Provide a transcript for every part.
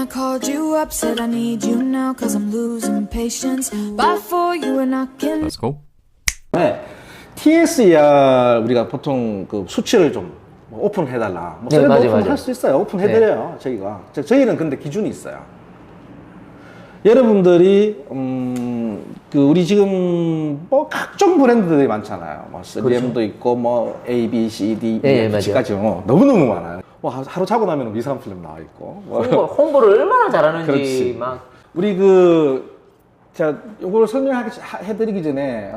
I called you up, said I need you now, cause I'm losing patience. But for you and I can. Let's go. 네. TSER 우리가 보통 그 수치를 좀 오픈해달라. 뭐 네, 맞아요, 오픈할 수 있어요. 오픈해드려요. 저희가. 저희는 근데 기준이 있어요. 여러분들이 그 우리 지금 뭐 각종 브랜드들이 많잖아요. 뭐 3M도 그렇죠. 있고 뭐 A, B, C, D, E, F까지 너무너무 많아요. 뭐 하루 자고 나면 미사한 필름 나와 있고. 홍보를 얼마나 잘하는지 그렇지. 막. 우리 제가 요걸 설명해드리기 전에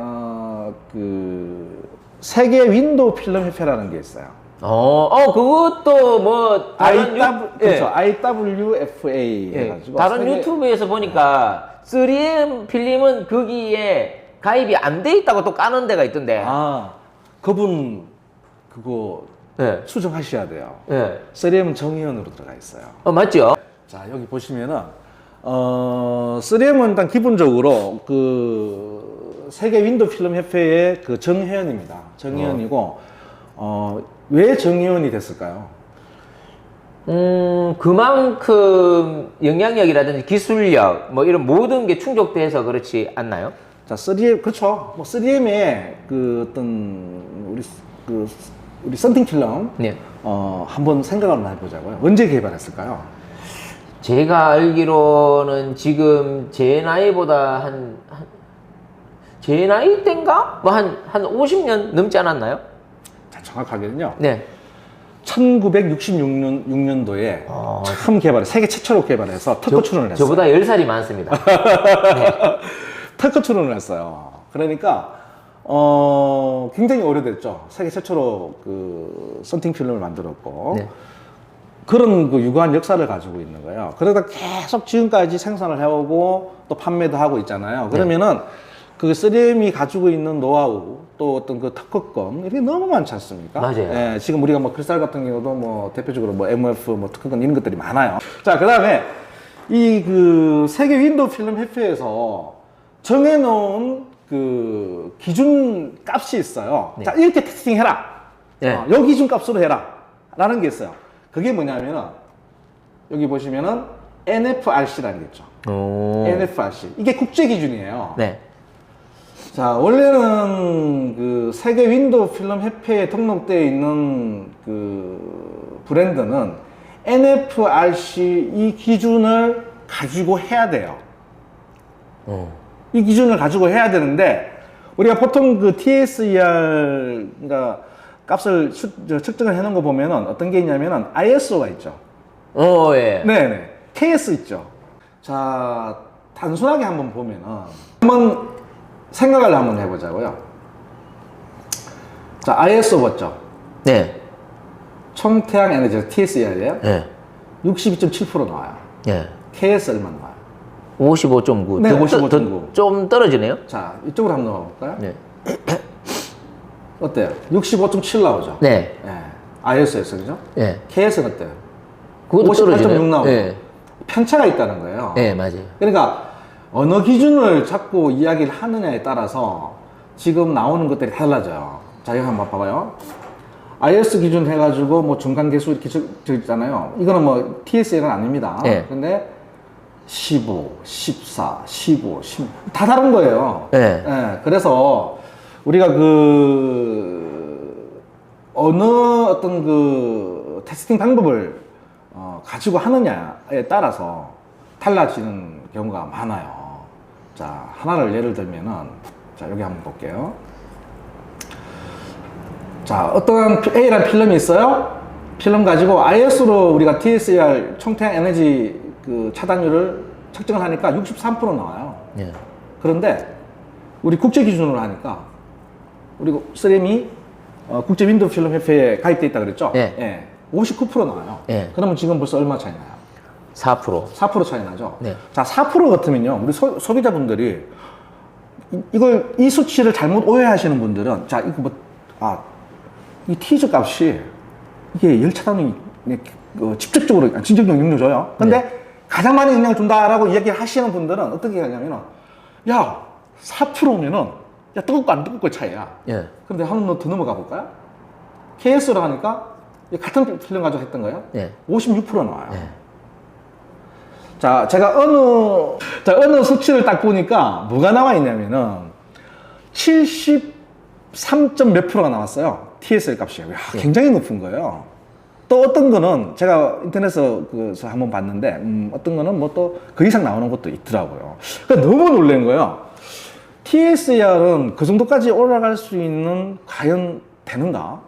그 세계 윈도우 필름 협회라는 게 있어요. 그것도 뭐 다른 그렇죠. IWFA 해가지고 다른 유튜브에서 보니까 3M 필름은 거기에 가입이 안 돼 있다고 또 까는 데가 있던데. 그분 그거 수정하셔야 돼요. 3M 정의원으로 들어가 있어요. 맞죠? 자, 여기 보시면은 3M은 일단 기본적으로 그 세계 윈도우 필름 협회의 그 정회원입니다. 정회원이고 왜 정의원이 됐을까요? 그만큼 영향력이라든지 기술력, 뭐 이런 모든 게 충족돼서 그렇지 않나요? 자, 3M, 그렇죠. 뭐 3M의 그 어떤 우리 썬팅 필름, 한번 생각을 한번 해보자고요. 언제 개발했을까요? 제가 알기로는 지금 제 나이보다 제 나이 때인가? 뭐 한 50년 넘지 않았나요? 정확하게는요. 1966년도에 처음 세계 최초로 개발해서 특허 출원을 했어요. 저보다 10살이 많습니다. 특허 출원을 했어요. 그러니까 굉장히 오래됐죠. 세계 최초로 그 썬팅 필름을 만들었고 그런 그 유구한 역사를 가지고 있는 거예요. 그러다 계속 지금까지 생산을 해오고 또 판매도 하고 있잖아요. 그러면은 그 3M이 가지고 있는 노하우 또 어떤 그 특허권 이게 너무 많지 않습니까? 맞아요. 지금 우리가 뭐 크리스탈 같은 경우도 뭐 대표적으로 뭐 MF 뭐 특허권 이런 것들이 많아요. 자, 그다음에 이 그 세계 윈도우 필름 협회에서 정해놓은 그 기준 값이 있어요. 자, 이렇게 테스팅 해라. 요 기준 값으로 해라. 라는 게 있어요. 그게 뭐냐면은 여기 보시면은 NFRC라는 게 있죠. NFRC. 이게 국제 기준이에요. 자, 원래는 그 세계 윈도우 필름 협회에 등록되어 있는 그 브랜드는 NFRC 이 기준을 가지고 해야 돼요. 이 기준을 가지고 해야 되는데 우리가 보통 그 TSER 그러니까 값을 측정을 해놓은 거 보면은 어떤 게 있냐면은 ISO가 있죠. 네네. KS 있죠. 자, 단순하게 한번 보면은 한번 생각을 한번 해보자고요. 자, ISO 봤죠? 총태양 에너지 TSER이에요. 62.7% 나와요. KS 얼마 나와요? 55.9. 네, 55.9. 좀 떨어지네요. 자, 이쪽으로 한번 넣어볼까요? 어때요? 65.7 나오죠? ISO에서, 그죠? KS는 어때요? 그것도 58.6 나오죠? 네. 편차가 있다는 거예요. 맞아요. 그러니까 어느 기준을 자꾸 이야기를 하느냐에 따라서 지금 나오는 것들이 달라져요. 자, 이거 한번 봐봐요. IS 기준 해가지고 뭐 중간 개수 이렇게 적 있잖아요. 이거는 뭐 TSL은 아닙니다. 근데 15, 14, 15, 16, 다 다른 거예요. 그래서 우리가 어느 어떤 그 테스팅 방법을 가지고 하느냐에 따라서 달라지는 경우가 많아요. 자, 하나를 예를 들면은, 자, 여기 한번 볼게요. 자, 어떠한 A라는 필름이 있어요? 필름 가지고 IS로 우리가 TSER 총태양 에너지 그 차단율을 측정을 하니까 63% 나와요. 그런데 우리 국제 기준으로 하니까 우리 3M이 국제 윈도우 필름 협회에 가입돼 있다 그랬죠? 59% 나와요. 그러면 지금 벌써 얼마 차이 나요? 4% 차이 나죠? 자, 4% 같으면요, 우리 소비자분들이 이 수치를 잘못 오해하시는 분들은, 자, 이거 이 티즈 값이 이게 열 차단이 직접적으로 진정적 영향을 줘요. 근데 가장 많이 영향을 준다라고 이야기를 하시는 분들은 어떻게 하냐면은, 야, 4%면은, 야, 뜨겁고 안 뜨겁고 차이야. 그런데 한 번 더 넘어가 볼까요? KS로 하니까, 같은 필름 가지고 했던 거예요? 56% 나와요. 자, 제가 어느 수치를 딱 보니까 뭐가 나와 있냐면은 73점 몇 프로가 나왔어요. TSL 값이. 야, 굉장히 높은 거예요. 또 어떤 거는 제가 인터넷에서 한번 봤는데, 어떤 거는 뭐 또 그 이상 나오는 것도 있더라고요. 그러니까 너무 놀란 거예요. TSER은 그 정도까지 올라갈 수 있는, 과연 되는가?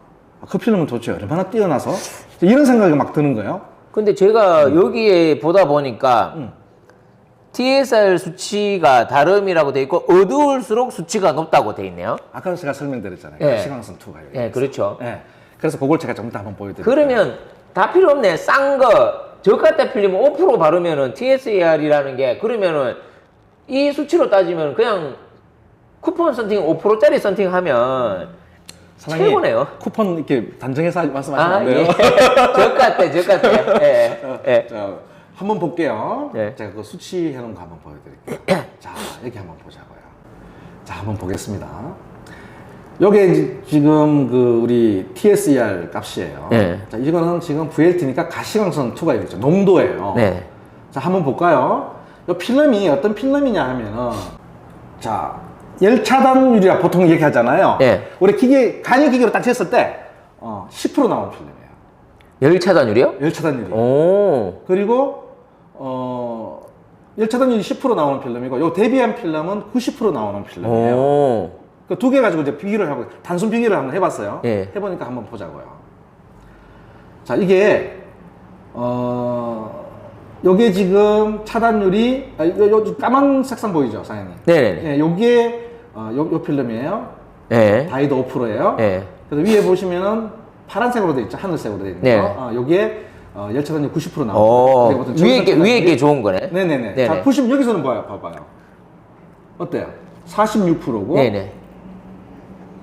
그 필름은 도대체 얼마나 뛰어나서? 이런 생각이 막 드는 거예요. 근데 제가 여기에 보다 보니까 TSR 수치가 다름이라고 돼 있고 어두울수록 수치가 높다고 돼 있네요. 아까 제가 설명드렸잖아요. 예. 시광선 2가 여기. 예, 그렇죠. 예. 그래서 그걸 제가 좀 이따 한번 보여드릴게요. 그러면 다 필요 없네. 싼 거, 저가 필름은 5% 바르면은 TSER이라는 게, 그러면은 이 수치로 따지면 그냥 쿠폰 선팅 5%짜리 선팅 하면 사장님, 최고네요. 쿠폰 이렇게 단정해서 말씀하시면 아, 안 돼요. 예. 저가 예. 예. 자, 한번 볼게요. 네. 제가 그 수치 해놓은 거 한번 보여드릴게요. 자, 여기 한번 보자고요. 자, 한번 보겠습니다. 요게 지금 그 우리 TSER 값이에요. 네. 자, 이거는 지금 VLT니까 가시광선 2가 있죠. 농도예요. 네. 자, 한번 볼까요? 이 필름이 어떤 필름이냐 하면은, 자, 열 차단율이라 보통 얘기하잖아요. 네. 우리 간이 기계로 딱 쟀을 때, 10% 나오는 필름이에요. 열 차단율이요? 열 차단율이. 오. 그리고, 열 차단율이 10% 나오는 필름이고, 요 대비한 필름은 90% 나오는 필름이에요. 오. 그 두 개 가지고 이제 비교를 하고, 단순 비교를 한번 해봤어요. 예. 해보니까 한번 보자고요. 자, 이게, 요게 지금 차단율이, 요 까만 색상 보이죠, 사장님? 네네네. 예, 요게, 요 필름이에요. 네. 다이도 5%예요. 네. 그래서 위에 보시면은 파란색으로 돼 있죠. 하늘색으로 돼 있는 네. 거. 요게, 열 차단율 90% 오. 나오고. 위에 게 좋은 거네. 네네네. 네네. 자, 보시면 여기서는 봐봐요. 어때요? 46%고. 네네.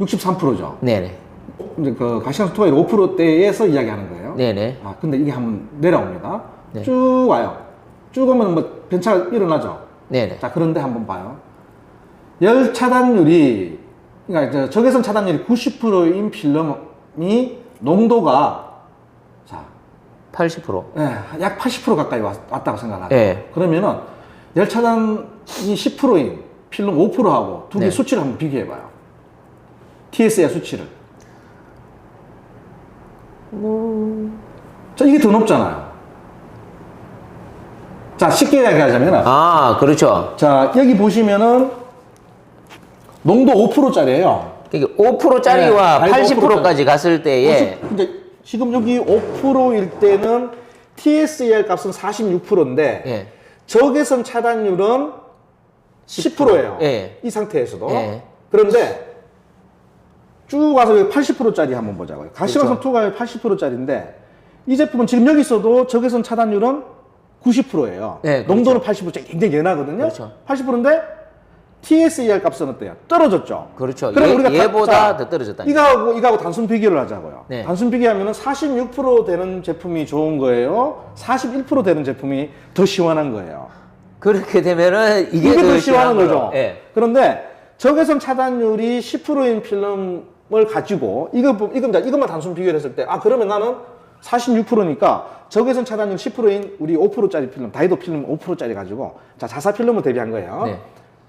63%죠. 네네. 이제 그 가시광선 투하율 5%대에서 이야기하는 거예요. 네네. 근데 이게 한번 내려옵니다. 네. 쭉 와요. 쭉 오면 뭐 변차가 일어나죠. 네네. 자, 그런데 한번 봐요. 열 차단율이, 그러니까 적외선 차단율이 90%인 필름이 농도가, 자, 80%. 예, 약 80% 가까이 왔다고 생각하죠. 네. 그러면은 열 차단이 10%인 필름 5%하고 두 개 네. 수치를 한번 비교해봐요. TSER 수치를. 자, 이게 더 높잖아요. 자, 쉽게 이야기하자면, 아, 그렇죠. 자, 여기 보시면은 농도 5%짜리예요. 이게 5%짜리와 네, 80%까지 갔을 때에 근데 지금 여기 5%일 때는 TSER 값은 46%인데 예. 적외선 차단율은 10%예요. 예. 이 상태에서도. 예. 그런데 쭉 와서 여기 80%짜리 한번 보자고요. 가시광선 그렇죠. 2가 80%짜리인데 이 제품은 지금 여기서도 적외선 차단율은 90%예요. 네, 농도는 80%짜리 굉장히 연하거든요. 그렇죠. 80%인데 TSER 값은 어때요? 떨어졌죠. 그렇죠. 그럼 우리가 얘보다 더 떨어졌다. 이거하고 단순 비교를 하자고요. 네. 단순 비교하면 46% 되는 제품이 좋은 거예요. 41% 되는 제품이 더 시원한 거예요. 그렇게 되면은 이게 더 시원한 거죠. 예. 그런데 적외선 차단율이 10%인 필름을 가지고 이것만 단순 비교를 했을 때 그러면 나는 46%니까 적외선 차단율 10%인 우리 5%짜리 필름, 다이도 필름 5%짜리 가지고 자사 필름을 대비한 거예요. 네.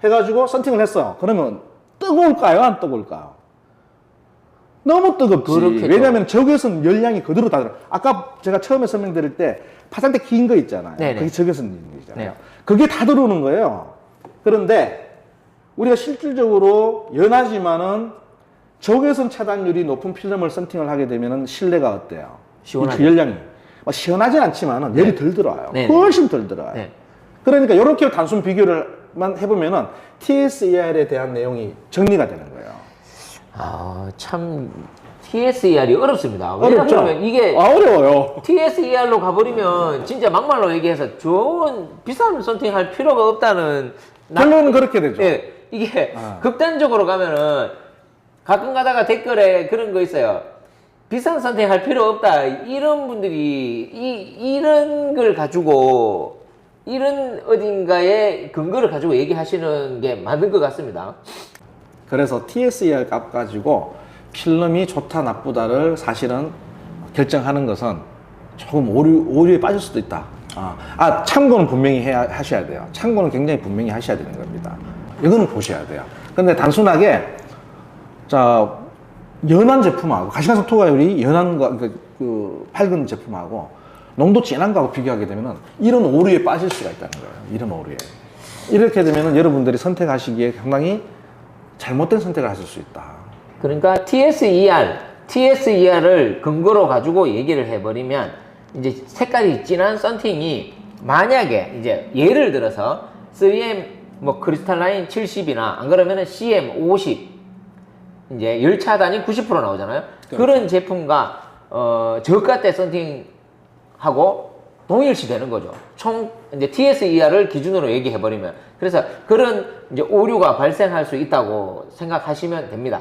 해가지고 선팅을 했어. 그러면 뜨거울까요? 안 뜨거울까요? 너무 뜨겁지. 그렇겠죠. 왜냐하면 적외선 열량이 그대로 다 들어. 아까 제가 처음에 설명드릴 때 파장대 긴 거 있잖아요. 네네. 그게 적외선이잖아요. 네. 그게 다 들어오는 거예요. 그런데 우리가 실질적으로 연하지만은 적외선 차단율이 높은 필름을 선팅을 하게 되면은 실내가 어때요? 시원하죠. 그 열량이 시원하진 않지만은 열이 덜 들어와요. 네. 훨씬 덜 들어와요. 네. 그러니까 이렇게 단순 비교를만 해보면은 TSER에 대한 내용이 정리가 되는 거예요. 참 TSER이 어렵습니다. 어렵죠? 왜냐하면 이게 어려워요. TSER로 가버리면 진짜 막말로 얘기해서 좋은 비싼 선팅할 필요가 없다는 결론은 그렇게 되죠. 예, 이게 극단적으로 가면은 가끔 가다가 댓글에 그런 거 있어요. 비싼 선택할 필요 없다. 이런 분들이 이런 걸 가지고 이런 어딘가에 근거를 가지고 얘기하시는 게 맞는 것 같습니다. 그래서 TSER 값 가지고 필름이 좋다 나쁘다를 사실은 결정하는 것은 조금 오류에 빠질 수도 있다. 참고는 분명히 하셔야 돼요. 참고는 굉장히 분명히 하셔야 되는 겁니다. 이거는 보셔야 돼요. 근데 단순하게, 자, 연한 제품하고, 가시가스 투과율이 연한 거, 밝은 제품하고, 농도 진한 거하고 비교하게 되면은, 이런 오류에 빠질 수가 있다는 거예요. 이런 오류에. 이렇게 되면은 여러분들이 선택하시기에 상당히 잘못된 선택을 하실 수 있다. 그러니까 TSER을 근거로 가지고 얘기를 해버리면 이제 색깔이 진한 썬팅이 만약에 이제 예를 들어서 3M 뭐 크리스탈라인 70이나 안 그러면은 CM 50 이제 열 차단이 90% 나오잖아요. 그렇죠. 그런 제품과 저가대 썬팅하고 동일시 되는 거죠. 총 이제 TSER을 기준으로 얘기해 버리면 그래서 그런 이제 오류가 발생할 수 있다고 생각하시면 됩니다.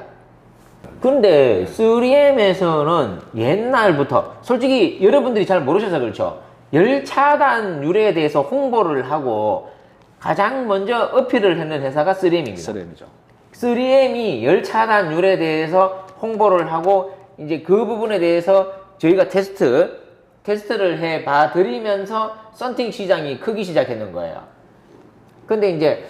근데 3M에서는 옛날부터 솔직히 여러분들이 잘 모르셔서 그렇죠. 열차단율에 대해서 홍보를 하고 가장 먼저 어필을 했는 회사가 3M입니다. 3M이죠. 3M이 열차단율에 대해서 홍보를 하고 이제 그 부분에 대해서 저희가 테스트를 해 봐드리면서 썬팅 시장이 크기 시작했는 거예요. 근데 이제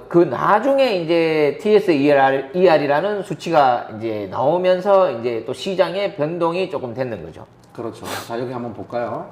그 나중에 이제 TSER이라는 수치가 이제 나오면서 이제 또 시장의 변동이 조금 됐는 거죠. 그렇죠. 자, 여기 한번 볼까요?